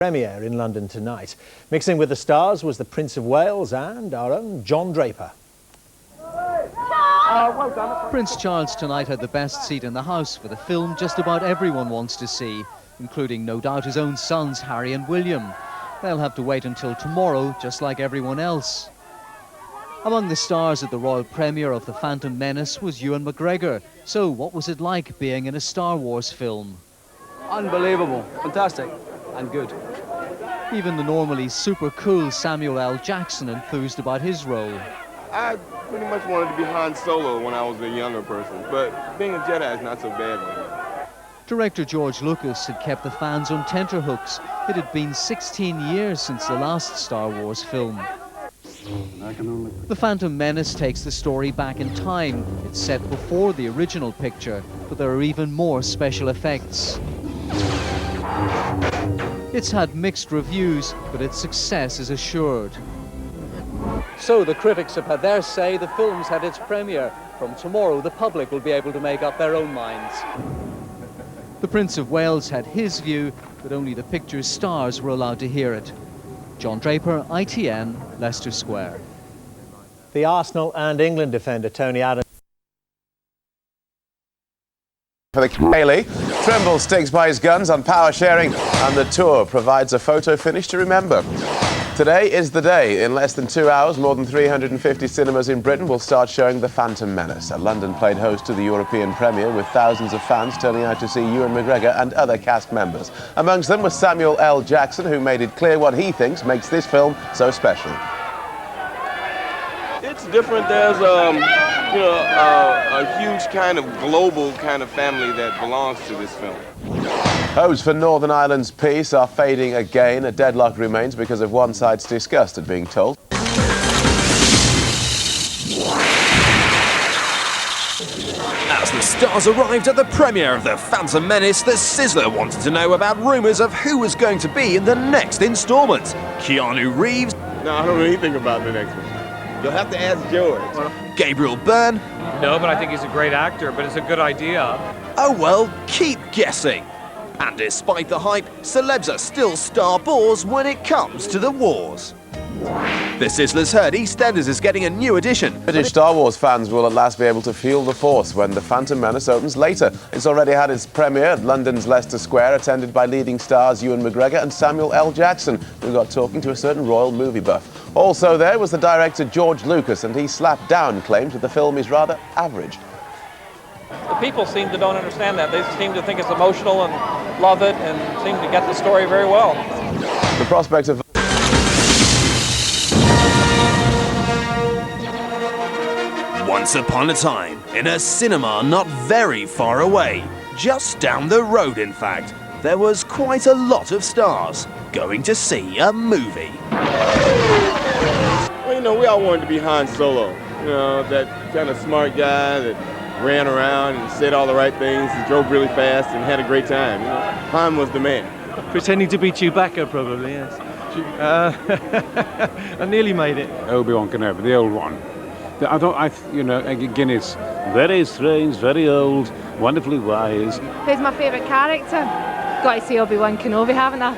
Premiere in London tonight. Mixing with the stars was the Prince of Wales and our own John Draper. Prince Charles tonight had the best seat in the house for the film just about everyone wants to see, including no doubt his own sons Harry and William. They'll have to wait until tomorrow, just like everyone else. Among the stars at the royal premiere of The Phantom Menace was Ewan Mcgregor. So what was it like being in a Star Wars film? Unbelievable, fantastic and good. Even the normally super cool Samuel L. Jackson enthused about his role. I pretty much wanted to be Han Solo when I was a younger person, but being a Jedi is not so bad. Director George Lucas had kept the fans on tenterhooks. It had been 16 years since the last Star Wars film. The Phantom Menace takes the story back in time. It's set before the original picture, but there are even more special effects. It's had mixed reviews, but its success is assured. So the critics have had their say. The film's had its premiere. From tomorrow, the public will be able to make up their own minds. The Prince of Wales had his view, but only the picture's stars were allowed to hear it. John Draper, ITN, Leicester Square. The Arsenal and England defender Tony Adams. For the Bailey, Trimble sticks by his guns on power sharing, and the tour provides a photo finish to remember. Today is the day. In less than 2 hours, more than 350 cinemas in Britain will start showing The Phantom Menace. London played host to the European premiere, with thousands of fans turning out to see Ewan Mcgregor and other cast members. Amongst them was Samuel L. Jackson, who made it clear what he thinks makes this film so special. It's different. There's a huge kind of global kind of family that belongs to this film. Hopes for Northern Ireland's peace are fading again. A deadlock remains because of one side's disgust at being told. As the stars arrived at the premiere of The Phantom Menace, the Sizzler wanted to know about rumours of who was going to be in the next instalment. Keanu Reeves. No, I don't know anything about the next one. You'll have to ask George. Gabriel Byrne. No, but I think he's a great actor, but it's a good idea. Oh well, keep guessing. And despite the hype, celebs are still star bores when it comes to the wars. The Sizzlers heard EastEnders is getting a new edition. British Star Wars fans will at last be able to feel the force when The Phantom Menace opens later. It's already had its premiere at London's Leicester Square, attended by leading stars Ewan McGregor and Samuel L. Jackson, who got talking to a certain royal movie buff. Also there was the director George Lucas, and he slapped down claims that the film is rather average. The people seem to don't understand that. They seem to think it's emotional and love it and seem to get the story very well. The prospect of Once upon a time, in a cinema not very far away, just down the road in fact, there was quite a lot of stars going to see a movie. Well, you know, we all wanted to be Han Solo. You know, that kind of smart guy that ran around and said all the right things and drove really fast and had a great time. You know, Han was the man. Pretending to be Chewbacca, probably, yes. I nearly made it. Obi-Wan Kenobi, the old one. Again, it's very strange, very old, wonderfully wise. Who's my favourite character? Got to say Obi-Wan Kenobi, haven't I?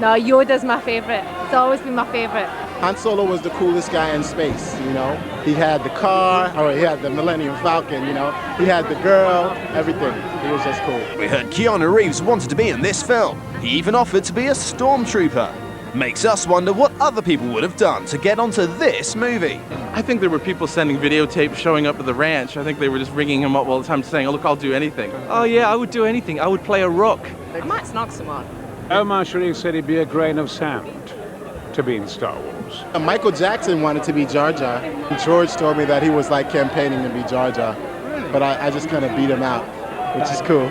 No, Yoda's my favourite. It's always been my favourite. Han Solo was the coolest guy in space, you know. He had the car, or he had the Millennium Falcon, you know. He had the girl, everything. He was just cool. We heard Keanu Reeves wanted to be in this film. He even offered to be a stormtrooper. Makes us wonder what other people would have done to get onto this movie. I think there were people sending videotapes showing up at the ranch. I think they were just ringing him up all the time saying, oh look, I'll do anything. Oh yeah, I would do anything. I would play a rock. I might snog someone. Omar Sharif said he'd be a grain of sand to be in Star Wars. Michael Jackson wanted to be Jar Jar. George told me that he was like campaigning to be Jar Jar. But I just kind of beat him out, which is cool.